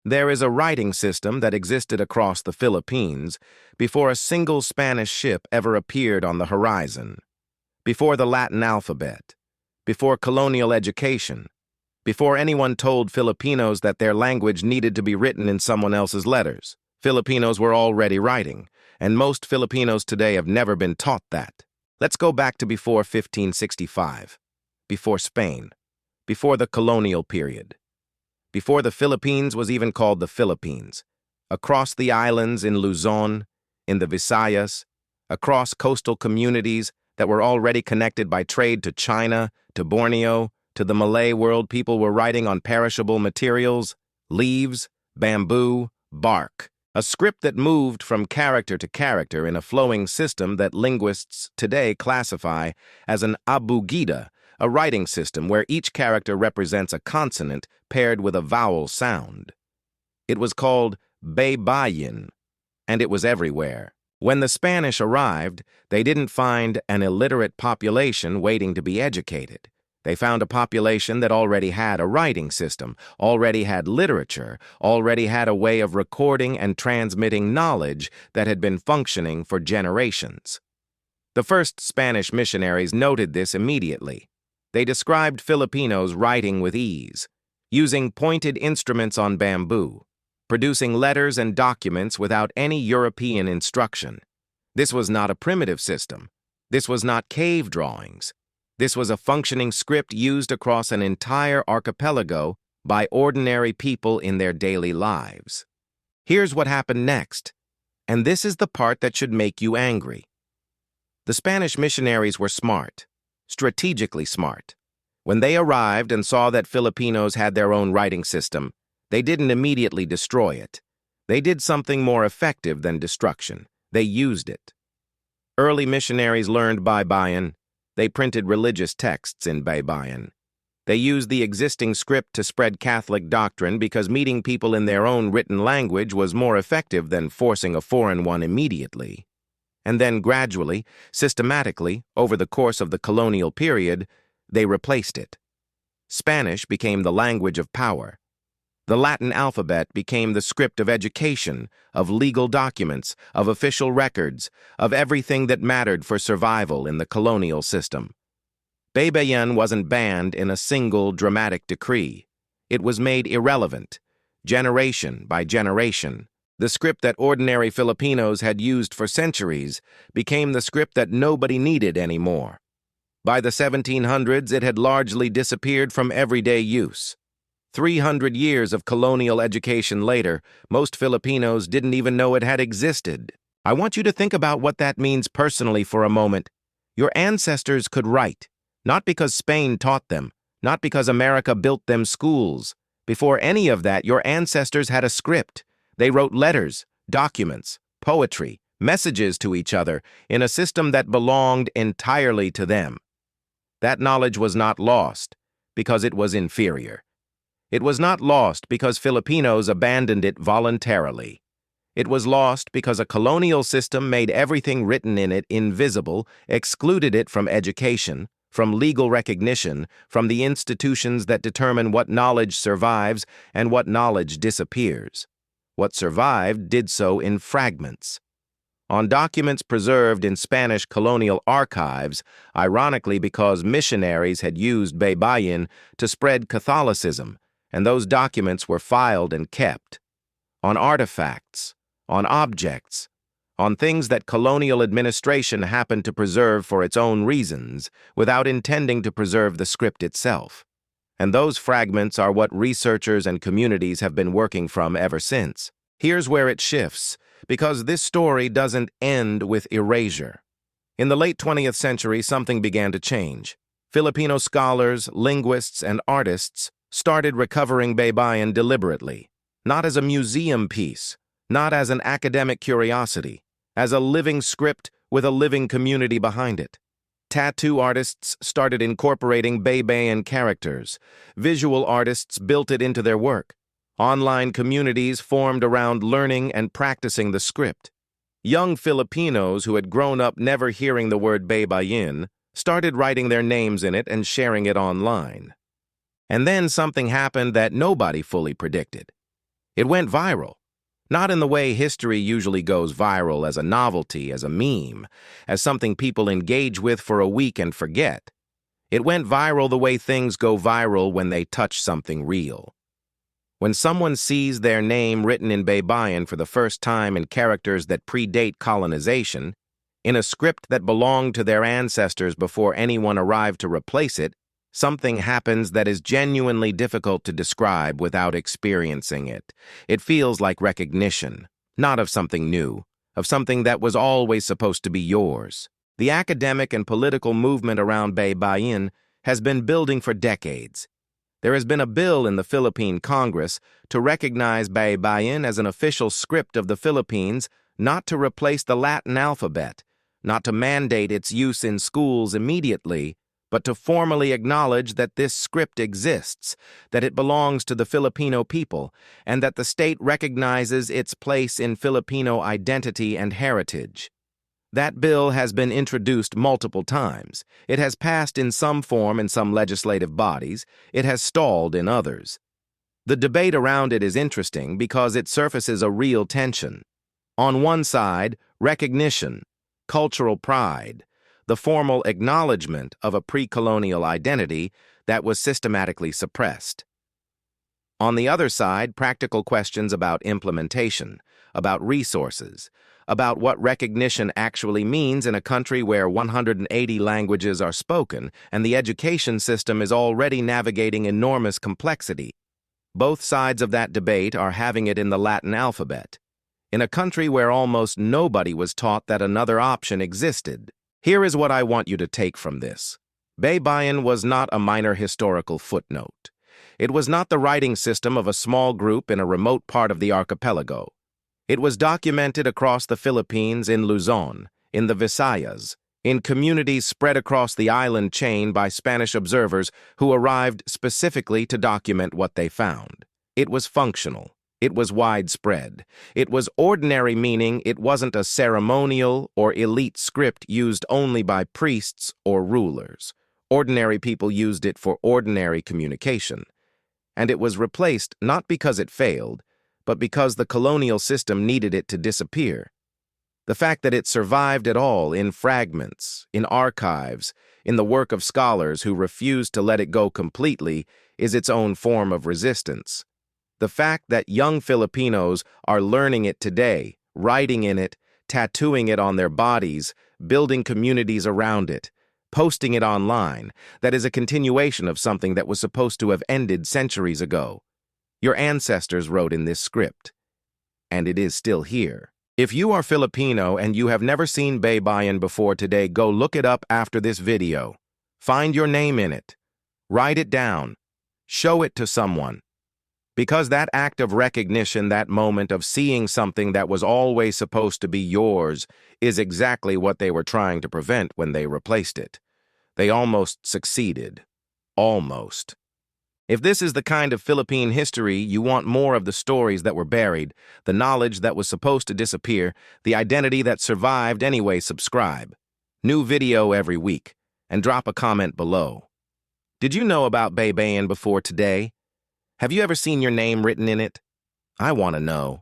There is a writing system that existed across the Philippines before a single Spanish ship ever appeared on the horizon, before the Latin alphabet, before colonial education, before anyone told Filipinos that their language needed to be written in someone else's letters. Filipinos were already writing, and most Filipinos today have never been taught that. Let's go back to before 1565, before Spain, before the colonial period, before the Philippines was even called the Philippines, across the islands in Luzon, in the Visayas, across coastal communities that were already connected by trade to China, to Borneo, to the Malay world, people were writing on perishable materials, leaves, bamboo, bark, a script that moved from character to character in a flowing system that linguists today classify as an abugida, a writing system where each character represents a consonant paired with a vowel sound. It was called Baybayin, and it was everywhere. When the Spanish arrived, they didn't find an illiterate population waiting to be educated. They found a population that already had a writing system, already had literature, already had a way of recording and transmitting knowledge that had been functioning for generations. The first Spanish missionaries noted this immediately. They described Filipinos writing with ease, using pointed instruments on bamboo, producing letters and documents without any European instruction. This was not a primitive system. This was not cave drawings. This was a functioning script used across an entire archipelago by ordinary people in their daily lives. Here's what happened next, and this is the part that should make you angry. The Spanish missionaries were smart, strategically smart. When they arrived and saw that Filipinos had their own writing system, they didn't immediately destroy it. They did something more effective than destruction. They used it. Early missionaries learned Baybayin. They printed religious texts in Baybayin. They used the existing script to spread Catholic doctrine because meeting people in their own written language was more effective than forcing a foreign one immediately. And then gradually, systematically, over the course of the colonial period, they replaced it. Spanish became the language of power. The Latin alphabet became the script of education, of legal documents, of official records, of everything that mattered for survival in the colonial system. Baybayin wasn't banned in a single dramatic decree. It was made irrelevant, generation by generation. The script that ordinary Filipinos had used for centuries became the script that nobody needed anymore. By the 1700s, it had largely disappeared from everyday use. 300 years of colonial education later, most Filipinos didn't even know it had existed. I want you to think about what that means personally for a moment. Your ancestors could write, not because Spain taught them, not because America built them schools. Before any of that, your ancestors had a script. They wrote letters, documents, poetry, messages to each other in a system that belonged entirely to them. That knowledge was not lost because it was inferior. It was not lost because Filipinos abandoned it voluntarily. It was lost because a colonial system made everything written in it invisible, excluded it from education, from legal recognition, from the institutions that determine what knowledge survives and what knowledge disappears. What survived did so in fragments. On documents preserved in Spanish colonial archives, ironically because missionaries had used Baybayin to spread Catholicism, and those documents were filed and kept. On artifacts, on objects, on things that colonial administration happened to preserve for its own reasons, without intending to preserve the script itself. And those fragments are what researchers and communities have been working from ever since. Here's where it shifts, because this story doesn't end with erasure. In the late 20th century, something began to change. Filipino scholars, linguists, and artists started recovering Baybayin deliberately, not as a museum piece, not as an academic curiosity, as a living script with a living community behind it. Tattoo artists started incorporating Baybayin characters. Visual artists built it into their work. Online communities formed around learning and practicing the script. Young Filipinos who had grown up never hearing the word Baybayin started writing their names in it and sharing it online. And then something happened that nobody fully predicted. It went viral. Not in the way history usually goes viral as a novelty, as a meme, as something people engage with for a week and forget. It went viral the way things go viral when they touch something real. When someone sees their name written in Baybayin for the first time in characters that predate colonization, in a script that belonged to their ancestors before anyone arrived to replace it, something happens that is genuinely difficult to describe without experiencing it. It feels like recognition, not of something new, of something that was always supposed to be yours. The academic and political movement around Baybayin has been building for decades. There has been a bill in the Philippine Congress to recognize Baybayin as an official script of the Philippines, not to replace the Latin alphabet, not to mandate its use in schools immediately, but to formally acknowledge that this script exists, that it belongs to the Filipino people, and that the state recognizes its place in Filipino identity and heritage. That bill has been introduced multiple times. It has passed in some form in some legislative bodies. It has stalled in others. The debate around it is interesting because it surfaces a real tension. On one side, recognition, cultural pride, the formal acknowledgement of a pre-colonial identity that was systematically suppressed. On the other side, practical questions about implementation, about resources, about what recognition actually means in a country where 180 languages are spoken and the education system is already navigating enormous complexity. Both sides of that debate are having it in the Latin alphabet, in a country where almost nobody was taught that another option existed. Here is what I want you to take from this. Baybayin was not a minor historical footnote. It was not the writing system of a small group in a remote part of the archipelago. It was documented across the Philippines in Luzon, in the Visayas, in communities spread across the island chain by Spanish observers who arrived specifically to document what they found. It was functional. It was widespread. It was ordinary, meaning it wasn't a ceremonial or elite script used only by priests or rulers. Ordinary people used it for ordinary communication. And it was replaced not because it failed, but because the colonial system needed it to disappear. The fact that it survived at all in fragments, in archives, in the work of scholars who refused to let it go completely is its own form of resistance. The fact that young Filipinos are learning it today, writing in it, tattooing it on their bodies, building communities around it, posting it online, that is a continuation of something that was supposed to have ended centuries ago. Your ancestors wrote in this script, and it is still here. If you are Filipino and you have never seen Baybayin before today, go look it up after this video. Find your name in it. Write it down. Show it to someone. Because that act of recognition, that moment of seeing something that was always supposed to be yours, is exactly what they were trying to prevent when they replaced it. They almost succeeded. Almost. If this is the kind of Philippine history you want, more of the stories that were buried, the knowledge that was supposed to disappear, the identity that survived anyway, subscribe. New video every week, and drop a comment below. Did you know about Baybayin before today? Have you ever seen your name written in it? I want to know.